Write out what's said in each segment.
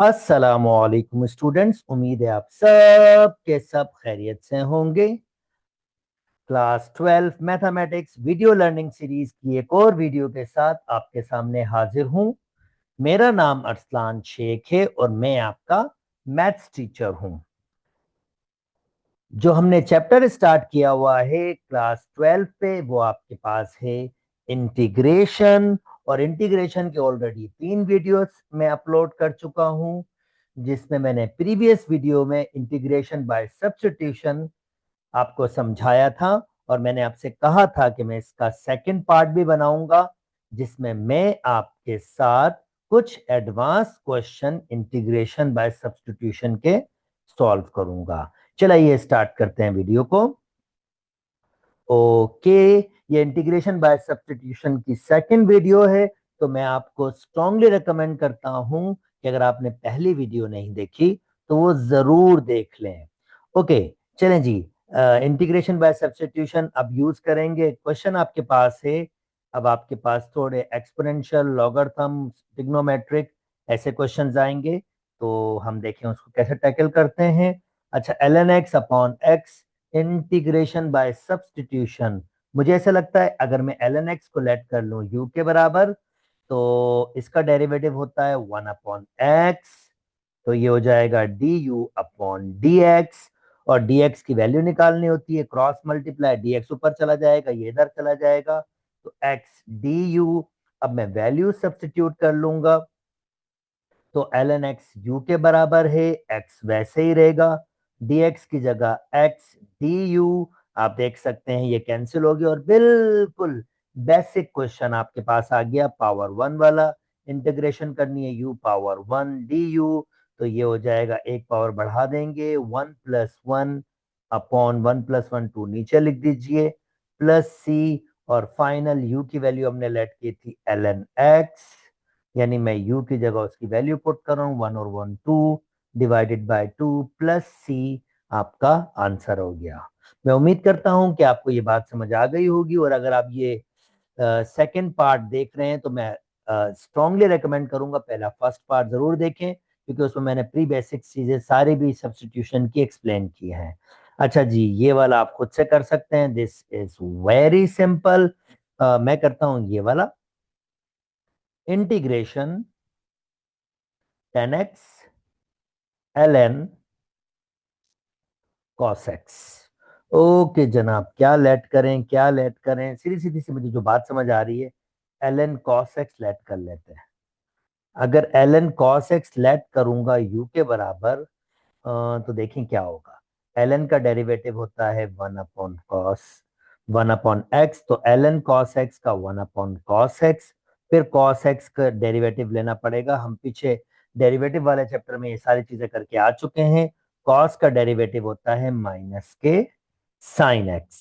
अस्सलामुअलैकुम स्टूडेंट्स, उम्मीद है आप सब के सब खैरियत से होंगे। Class 12 mathematics video learning series की एक और वीडियो के साथ आपके सामने हाजिर हूं। मेरा नाम अरसलान शेख है और मैं आपका मैथ्स टीचर हूं। जो हमने चैप्टर स्टार्ट किया हुआ है क्लास 12 पे वो आपके पास है इंटीग्रेशन। और इंटीग्रेशन के ऑलरेडी 3 वीडियोस मैं अपलोड कर चुका हूं, जिसमें मैंने प्रीवियस वीडियो में इंटीग्रेशन बाय सब्स्टिट्यूशन आपको समझाया था। और मैंने आपसे कहा था कि मैं इसका सेकंड पार्ट भी बनाऊंगा, जिसमें मैं आपके साथ कुछ advance question integration by substitution के सॉल्व करूंगा। चलिए स्टार्ट करते हैं वीडियो को। ओके, ये इंटीग्रेशन बाय सब्स्टिट्यूशन की सेकंड वीडियो है। तो मैं आपको स्ट्रांगली रेकमेंड करता हूं कि अगर आपने पहली वीडियो नहीं देखी तो वो जरूर देख लें। ओके, चलें जी। इंटीग्रेशन बाय सब्स्टिट्यूशन अब यूज करेंगे। क्वेश्चन आपके पास है। अब आपके पास थोड़े एक्सपोनेंशियल, लॉगरिथम, ट्रिग्नोमेट्रिक ऐसे क्वेश्चंस आएंगे, तो हम देखें उसको कैसे टैकल करते हैं। अच्छा, ln x upon x integration by substitution. मुझे ऐसा लगता है अगर मैं ln x को लेट कर लूं u के बराबर, तो इसका डेरिवेटिव होता है 1/x। तो ये हो जाएगा du अपॉन dx। और dx की वैल्यू निकालनी होती है, क्रॉस मल्टीप्लाई, dx ऊपर चला जाएगा, ये इधर चला जाएगा, तो x du। अब मैं वैल्यू सब्स्टिट्यूट कर लूंगा, तो ln x u के बराबर है, x वैसे ही रहेगा, dx की जगह x du। आप देख सकते हैं ये कैंसिल हो गया और बिल्कुल बेसिक क्वेश्चन आपके पास आ गया, पावर 1 वाला। इंटीग्रेशन करनी है u पावर 1 du, तो ये हो जाएगा, एक पावर बढ़ा देंगे, 1+1 अपॉन 1+1 2 नीचे लिख दीजिए, प्लस सी। और फाइनल u की वैल्यू हमने लेट की थी ln x, यानी मैं u की जगह उसकी वैल्यू पुट कर रहा हूँ, 1/2 डिवाइडेड बाय 2 प्लस सी। आपका आंसर हो गया। मैं उम्मीद करता हूं कि आपको ये बात समझ आ गई होगी। और अगर आप ये सेकंड पार्ट देख रहे हैं तो मैं स्ट्रांगली रेकमेंड करूंगा पहला फर्स्ट पार्ट जरूर देखें, क्योंकि उसमें मैंने प्री बेसिक चीजें सारी भी सब्स्टिट्यूशन की एक्सप्लेन की हैं। अच्छा जी, ये वाला आप खुद से कर सकते हैं, दिस इज वेरी सिंपल। मैं करता हूं ये वाला, integration 10x ln cos x। Okay जनाब, क्या लेट करें, क्या लेट करें, सीधी सीधी सी मुझे जो बात समझ आ रही है, ln cos x लेट कर लेते हैं। अगर ln cos x लेट करूंगा u के बराबर, तो देखें क्या होगा। ln का डेरिवेटिव होता है 1/cos 1/x, तो ln cos x का 1/cos x। फिर cos x का डेरिवेटिव लेना पड़ेगा। हम पीछे डेरिवेटिव वाले चैप्टर में ये सारी चीजें करके आ चुके हैं। cos का डेरिवेटिव होता है माइनस के साइन x।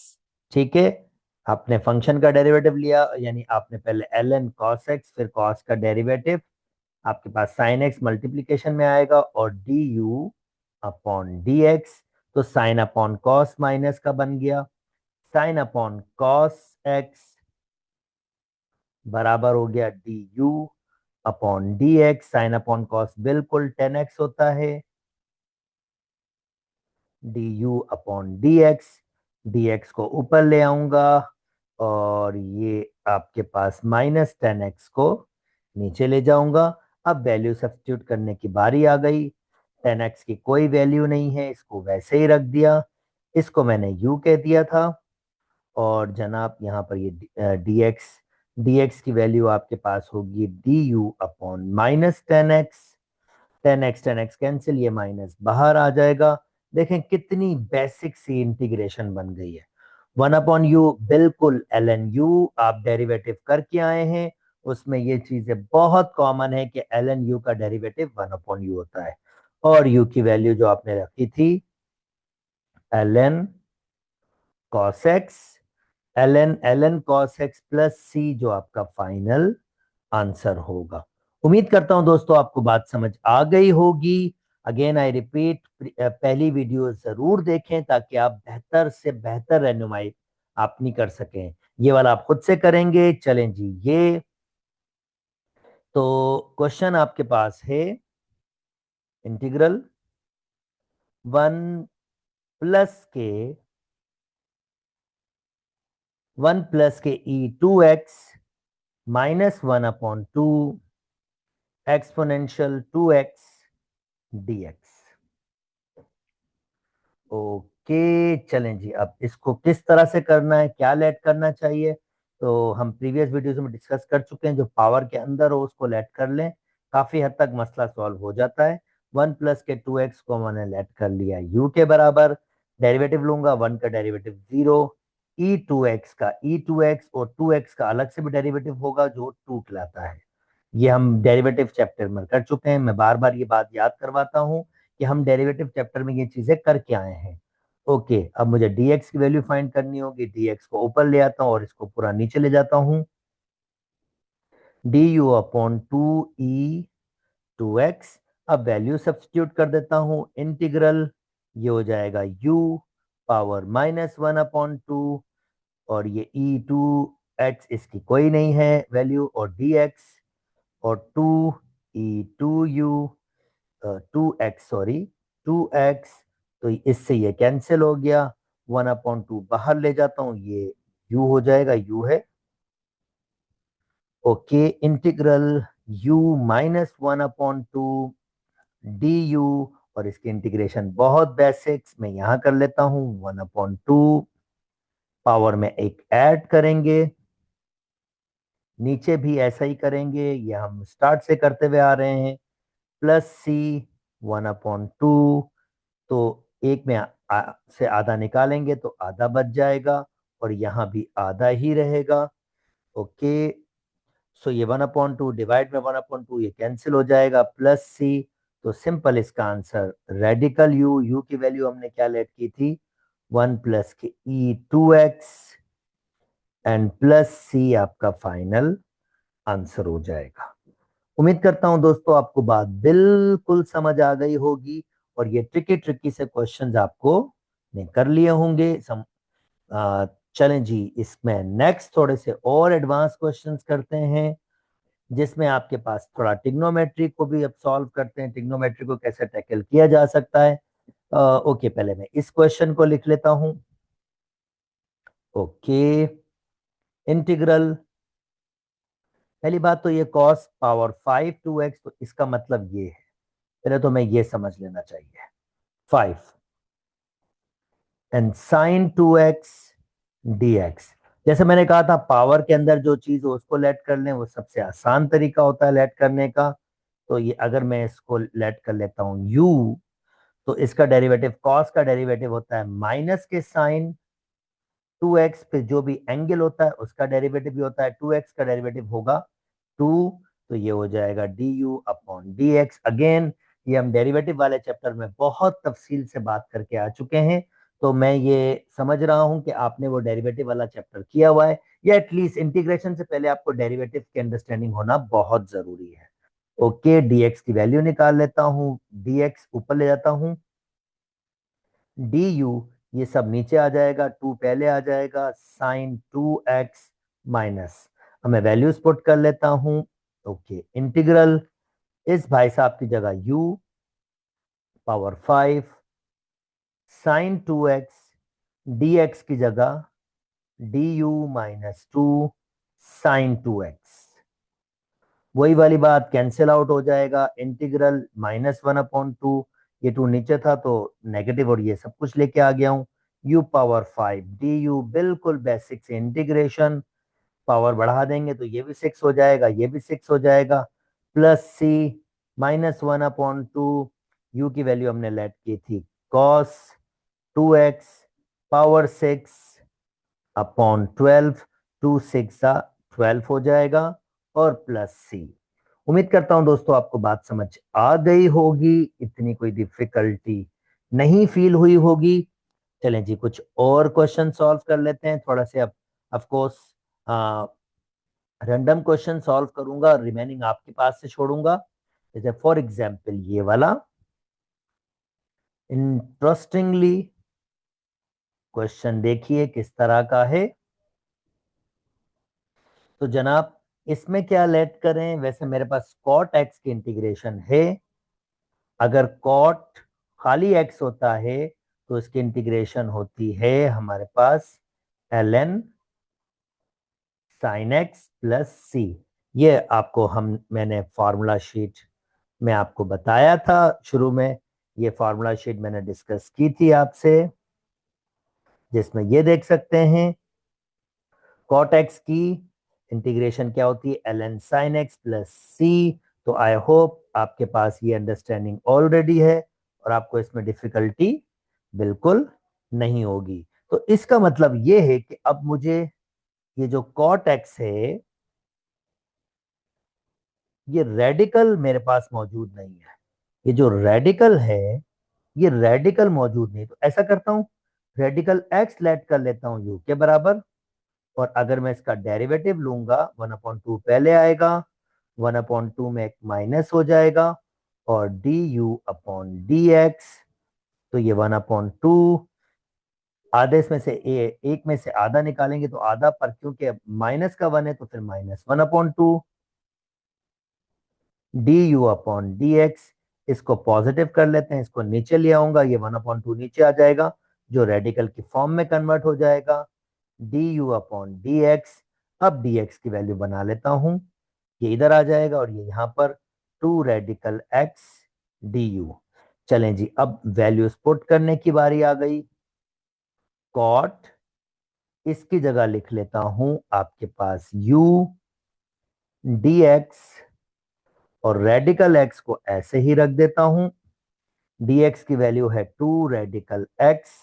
ठीक है, आपने फंक्शन का डेरिवेटिव लिया, यानी आपने पहले ln cos x फिर cos का डेरिवेटिव, आपके पास साइन एक्स मल्टीप्लीकेशन में आएगा, और D you upon D x. तो साइन अपॉन कॉस माइनस का बन गया, साइन अपॉन कॉस एक्स बराबर हो गया D you upon D x. Sine upon cos बिल्कुल 10x होता है, D you upon D x को ऊपर ले आऊंगा, और ये आपके पास -10x को नीचे ले जाऊंगा। अब वैल्यू सब्स्टिट्यूट करने की बारी आ गई। 10x की कोई वैल्यू नहीं है, इसको वैसे ही रख दिया, इसको मैंने u कह दिया था। और जनाब यहाँ पर ये dx की वैल्यू आपके पास होगी D you upon -10x। 10x cancel, ये माइनस बाहर आ जाएगा। देखें कितनी बेसिक सी इंटीग्रेशन बन गई है। 1/u बिल्कुल ln u आप डेरिवेटिव करके आए हैं, उसमें ये चीजें बहुत कॉमन है कि ln u का डेरिवेटिव 1/u होता है। और u की वैल्यू जो आपने रखी थी ln cos x, ln cos x plus c, जो आपका फाइनल आंसर होगा। उम्मीद करता हूं दोस्तों आपको बात समझ आ गई होगी। अगेन आई रिपीट, पहली वीडियो जरूर देखें ताकि आप बेहतर से बेहतर रहनुमाई अपनी कर सकें। ये वाला आप खुद से करेंगे। चलें जी, ये तो क्वेश्चन आपके पास है इंटीग्रल 1 प्लस के 1 + e2x -1/2 exponential 2x dx। Okay चलें जी, अब इसको किस तरह से करना है, क्या लेट करना चाहिए, तो हम प्रीवियस वीडियोस में डिस्कस कर चुके हैं। जो पावर के अंदर हो उसको लेट कर लें, काफी हद तक मसला सॉल्व हो जाता है। 1 + 2x को मैंने लेट कर लिया u के बराबर, डेरिवेटिव लूंगा, 1 का डेरिवेटिव 0, e2x का e2x और 2x का अलग से भी डेरिवेटिव होगा जो 2 कहलाता है। ये हम डेरिवेटिव चैप्टर में कर चुके हैं। मैं बार बार ये बात याद करवाता हूँ कि हम डेरिवेटिव चैप्टर में ये चीजें करके आए हैं। ओके, अब मुझे dx की वैल्यू फाइंड करनी होगी। dx को ऊपर ले आता हूँ और इसको पूरा नीचे ले जाता हूँ। du/2e2x, अब वैल्यू सब्स्टिट्यूट कर देता हूँ। इंटीग्रल ये हो जाएगा u पावर -1/2 और ये e2x इसकी कोई नहीं है वैल्यू, और dx और 2e2u 2x सॉरी 2x, तो इससे ये कैंसिल हो गया। 1/2 बाहर ले जाता हूं, ये u हो जाएगा, u है। ओके, इंटीग्रल u -1/2 du, और इसकी इंटीग्रेशन बहुत बेसिक्स मैं यहां कर लेता हूं। 1/2 पावर में एक ऐड करेंगे, नीचे भी ऐसा ही करेंगे, ये हम स्टार्ट से करते हुए आ रहे हैं। +c 1/2, तो एक में से आधा निकालेंगे तो आधा बच जाएगा और यहाँ भी आधा ही रहेगा। ओके, सो ये 1/2 डिवाइड में 1/2 ये कैंसिल हो जाएगा, +c, तो सिंपल इसका आंसर रेडिकल u की वैल्यू हमने क्या लेट की थी, 1 + के e2x एंड +c आपका फाइनल आंसर हो जाएगा। उम्मीद करता हूं दोस्तों आपको बात बिल्कुल समझ आ गई होगी और ये ट्रिकी ट्रिकी से क्वेश्चंस आपको ने कर लिए होंगे। चलें जी, इसमें नेक्स्ट थोड़े से और एडवांस क्वेश्चंस करते हैं, जिसमें आपके पास थोड़ा ट्रिग्नोमेट्री को भी अब सॉल्व करते हैं, ट्रिग्नोमेट्री को कैसे टैकल किया जा सकता है। ओके, पहले मैं इस क्वेश्चन को लिख लेता हूं। ओके, इंटीग्रल, पहली बात तो ये cos पावर 5 2x, तो इसका मतलब ये है, पहले तो मैं ये समझ लेना चाहिए 5 एंड साइन 2x dx। जैसे मैंने कहा था पावर के अंदर जो चीज हो उसको लेट कर लें, वो सबसे आसान तरीका होता है लेट करने का। तो ये अगर मैं इसको लेट कर लेता हूं u, तो इसका डेरिवेटिव cos का डेरिवेटिव होता है माइनस के साइन 2x पे जो भी एंगल होता है उसका डेरिवेटिव भी होता है, 2x का डेरिवेटिव होगा 2, तो ये हो जाएगा du/dx। अगेन ये हम डेरिवेटिव वाले चैप्टर में बहुत तफसील से बात करके आ चुके हैं, तो मैं ये समझ रहा हूं कि आपने वो डेरिवेटिव वाला चैप्टर किया हुआ है, या एटलीस्ट इंटीग्रेशन से पहले आपको डेरिवेटिव की अंडरस्टैंडिंग होना बहुत जरूरी है। ओके, dx की वैल्यू निकाल लेता हूं, dx ऊपर ले जाता हूं, du ये सब नीचे आ जाएगा, 2 पहले आ जाएगा, साइन 2x माइनस, अब मैं वैल्यूज पुट कर लेता हूं। ओके, इंटीग्रल इस भाई साहब की जगह u power 5 sign 2x dx की जगह du-2 साइन 2x, वही वाली बात कैंसिल आउट हो जाएगा। इंटीग्रल -1/2, ये 2 नीचे था तो नेगेटिव, और ये सब कुछ लेके आ गया हूं, u⁵ du, बिल्कुल बेसिक से इंटीग्रेशन, पावर बढ़ा देंगे तो ये भी 6 हो जाएगा, ये भी 6 हो जाएगा, +c -1/2, u की वैल्यू हमने लेट की थी cos 2x पावर 6/12, 2 6 12 हो जाएगा, और +c। उम्मीद करता हूं दोस्तों आपको बात समझ आ गई होगी, इतनी कोई डिफिकल्टी नहीं फील हुई होगी। चलें जी, कुछ और क्वेश्चन सॉल्व कर लेते हैं थोड़ा से। अब of course random question solve करूंगा, रिमेनिंग आपके पास से छोड़ूंगा। जैसे फॉर एग्जांपल ये वाला, इंटरेस्टिंगली क्वेश्चन देखिए किस तरह का है। तो जनाब इसमें क्या लेट करें, वैसे मेरे पास cot x की इंटीग्रेशन है, अगर कॉट खाली एक्स होता है तो इसकी इंटीग्रेशन होती है हमारे पास ln sin x प्लस सी। ये आपको मैंने फार्मूला शीट में आपको बताया था शुरू में। ये फार्मूला शीट मैंने डिस्कस की थी आपसे, जिसमें ये देख सकते हैं कॉट एक्स की इंटीग्रेशन क्या होती है ln sin x प्लस सी। तो आई होप आपके पास ये अंडरस्टैंडिंग ऑलरेडी है और आपको इसमें डिफिकल्टी बिल्कुल नहीं होगी। तो इसका मतलब ये है कि अब मुझे ये जो कॉट एक्स है ये रेडिकल मेरे पास मौजूद नहीं है। ये जो रेडिकल है ये रेडिकल मौजूद नहीं, तो ऐसा करता हूं रेडिकल एक्स लेट कर लेता हूं यू के बराबर। और अगर मैं इसका डेरिवेटिव लूंगा 1/2 पहले आएगा, 1/2 में एक माइनस हो जाएगा और D you upon D x. तो ये 1/2 आधे में से एक में से आधा निकालेंगे तो आधा, पर क्योंकि माइनस का 1 है तो फिर -1/2 D you upon D x. इसको पॉजिटिव कर लेते हैं, इसको नीचे ले आऊंगा, ये 1/2 नीचे आ जाएगा जो रेडिकल की फॉर्म में कन्वर्ट हो जाएगा D you upon D x. अब डी एक्स की वैल्यू बना लेता हूं, ये इधर आ जाएगा और ये यहां पर 2 रेडिकल एक्स डी यू। चलें जी, अब वैल्यूज पुट करने की बारी आ गई। कॉट इसकी जगह लिख लेता हूं आपके पास u डी एक्स और रेडिकल एक्स को ऐसे ही रख देता हूं। dx की वैल्यू है 2 radical x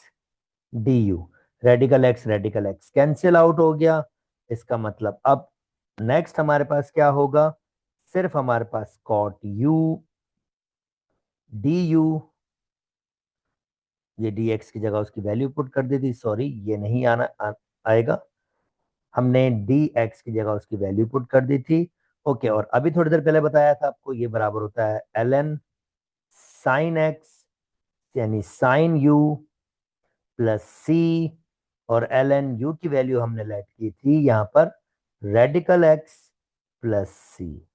du। Radical x cancel out हो गया। इसका मतलब अब नेक्स्ट हमारे पास क्या होगा, सिर्फ हमारे पास cot u du। ये dx की जगह उसकी वैल्यू पुट कर दी थी, सॉरी ये नहीं आएगा, हमने dx की जगह उसकी वैल्यू पुट कर दी थी। ओके, और अभी थोड़ी देर पहले बताया था आपको ये बराबर होता है ln sin x यानी sin u प्लस सी, और ln u की वैल्यू हमने लेट की थी यहां पर रेडिकल x प्लस सी।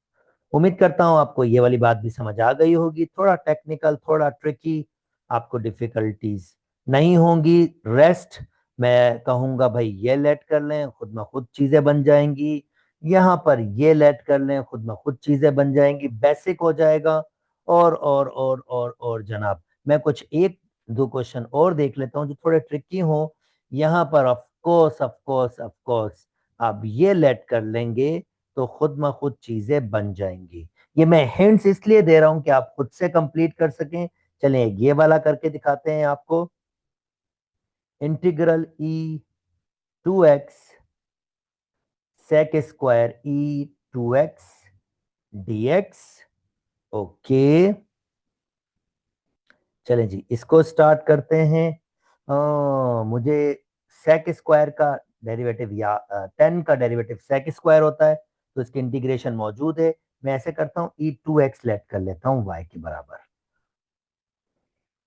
उम्मीद करता हूं आपको ये वाली बात भी समझ आ गई होगी। थोड़ा टेक्निकल, थोड़ा ट्रिकी, आपको डिफिकल्टीज नहीं होंगी। रेस्ट मैं कहूंगा भाई ये लेट कर लें, खुद में खुद चीजें बन जाएंगी। यहाँ पर ये लेट कर लें, खुद में खुद चीजें बन जाएंगी, बेसिक हो जाएगा। और जनाब मैं कुछ एक दो क्वेश्चन और देख लेता हूँ जो थोड़े ट्रिकी हो। यहाँ पर of course of course of course आप ये लेट कर लेंगे तो खुद में खुद चीजें बन जाएंगी। ये मैं हिंट्स इसलिए दे रहा हूं कि आप खुद से कंप्लीट कर सकें। चलिए ये वाला करके दिखाते हैं आपको। इंटीग्रल ई 2x सेक स्क्वायर ई 2x dx। ओके, चलें जी इसको स्टार्ट करते हैं। मुझे सेक स्क्वायर का डेरिवेटिव या 10 का डेरिवेटिव सेक स्क्वायर होता है, तो इसकी इंटीग्रेशन मौजूद है। मैं ऐसे करता हूँ e2x लेट कर लेता हूँ y के बराबर।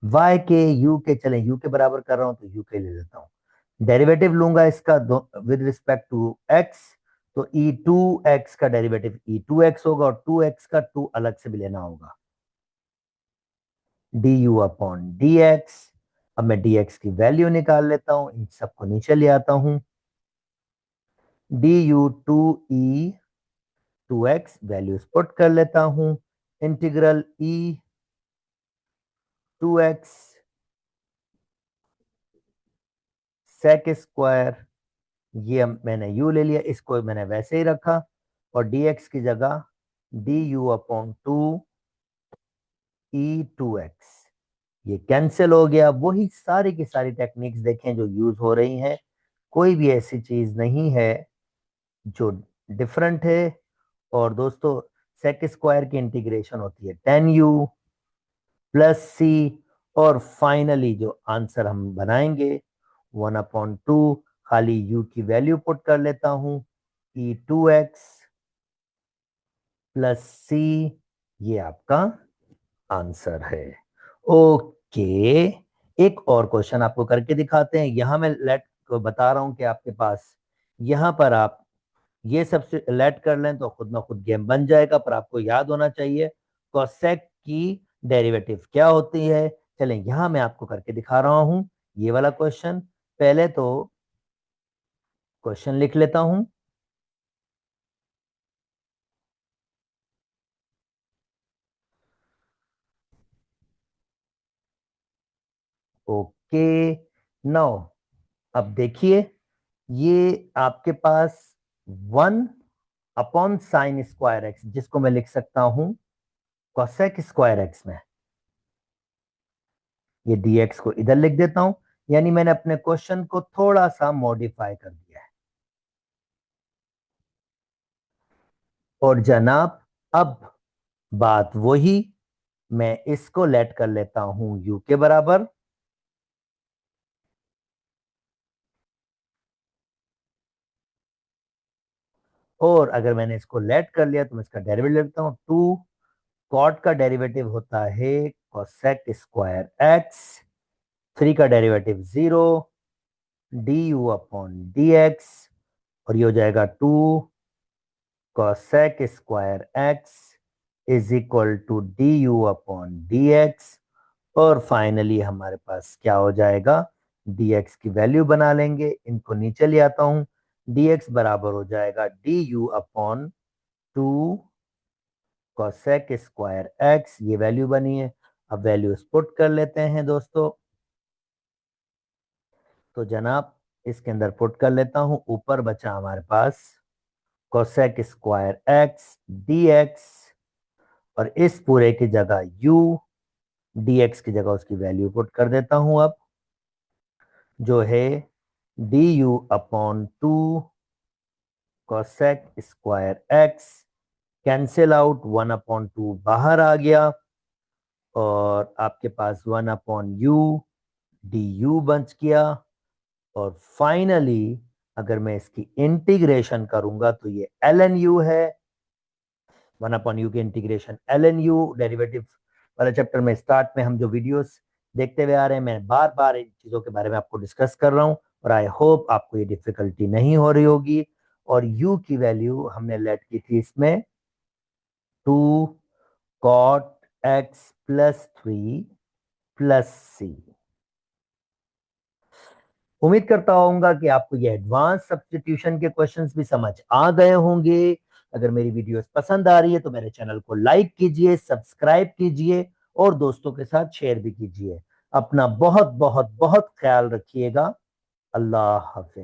y के u के, चलें u के बराबर कर रहा हूं तो u के ले लेता हूं। डेरिवेटिव लूंगा इसका विद रिस्पेक्ट टू x, तो e2x का डेरिवेटिव e2x होगा और 2x का 2 अलग से भी लेना होगा du अपॉन dx। अब मैं dx की वैल्यू निकाल लेता हूं, इन सबको नीचे ले आता हूं। du 2e 2x values put कर लेता हूं। Integral e 2x sec square, ये मैंने u ले लिया, इसको मैंने वैसे ही रखा और dx की जगह du अपॉन 2e 2x। ये कैंसिल हो गया। वही सारी की सारी टेक्निक्स देखें जो यूज हो रही हैं, कोई भी ऐसी चीज नहीं है जो डिफरेंट है। और दोस्तों सेक स्क्वायर की इंटीग्रेशन होती है 10u प्लस सी, और फाइनली जो आंसर हम बनाएंगे 1/2, खाली u की वैल्यू पुट कर लेता हूं e2x प्लस सी, ये आपका आंसर है। ओके, एक और क्वेश्चन आपको करके दिखाते हैं। यहां मैं लेट को बता रहा हूं कि आपके पास यहां पर आप ये सबसे लेट कर लें तो खुद ना खुद गेम बन जाएगा, पर आपको याद होना चाहिए कोसेक की डेरिवेटिव क्या होती है। चलें यहां मैं आपको करके दिखा रहा हूं ये वाला क्वेश्चन। पहले तो क्वेश्चन लिख लेता हूं। ओके, नाउ अब देखिए, ये आपके पास 1/sin²x, जिसको मैं लिख सकता हूं cosec²x में। ये dx को इधर लिख देता हूं, यानी मैंने अपने क्वेश्चन को थोड़ा सा मॉडिफाई कर दिया है। और जनाब अब बात वही, मैं इसको लेट कर लेता हूं u के बराबर। और अगर मैंने इसको लेट कर लिया तो मैं इसका डेरिवेटिव लेता हूं। 2 cot का डेरिवेटिव होता है cosec²x, 3 का डेरिवेटिव 0, du/dx, और ये हो जाएगा 2 cosec² x is equal to du/dx। और फाइनली हमारे पास क्या हो जाएगा, dx की वैल्यू बना लेंगे, इनको नीचे ले आता हूं। dx बराबर हो जाएगा du/2 cosec²x, ये वैल्यू बनी है। अब वैल्यूज पुट कर लेते हैं दोस्तों। तो जनाब इसके अंदर पुट कर लेता हूं, ऊपर बचा हमारे पास cosec² x dx, और इस पूरे की जगह u, dx की जगह उसकी वैल्यू पुट कर देता हूं अब, जो है du/2 cosec²x, कैंसिल आउट, 1/2 बाहर आ गया, और आपके पास 1/u du बच गया। और फाइनली अगर मैं इसकी इंटीग्रेशन करूंगा तो ये ln u है। 1/u के इंटीग्रेशन ln u, डेरिवेटिव वाले चैप्टर में स्टार्ट में हम जो वीडियोस देखते हुए आ रहे हैं, मैं बार बार इन चीजों के बारे में आपको डिस्कस कर रहा हूं, और आई होप आपको ये डिफिकल्टी नहीं हो रही होगी। और u की वैल्यू हमने लेट की थी इसमें 2 cot x + 3 + c। उम्मीद करता हूंगा कि आपको ये एडवांस सब्स्टिट्यूशन के क्वेश्चंस भी समझ आ गए होंगे। अगर मेरी वीडियोस पसंद आ रही है तो मेरे चैनल को लाइक कीजिए, सब्सक्राइब कीजिए, और दोस्तों के साथ शेयर भी कीजिए। अपना बहुत बहुत बहुत ख्याल रखिएगा। अल्लाह हाफिज।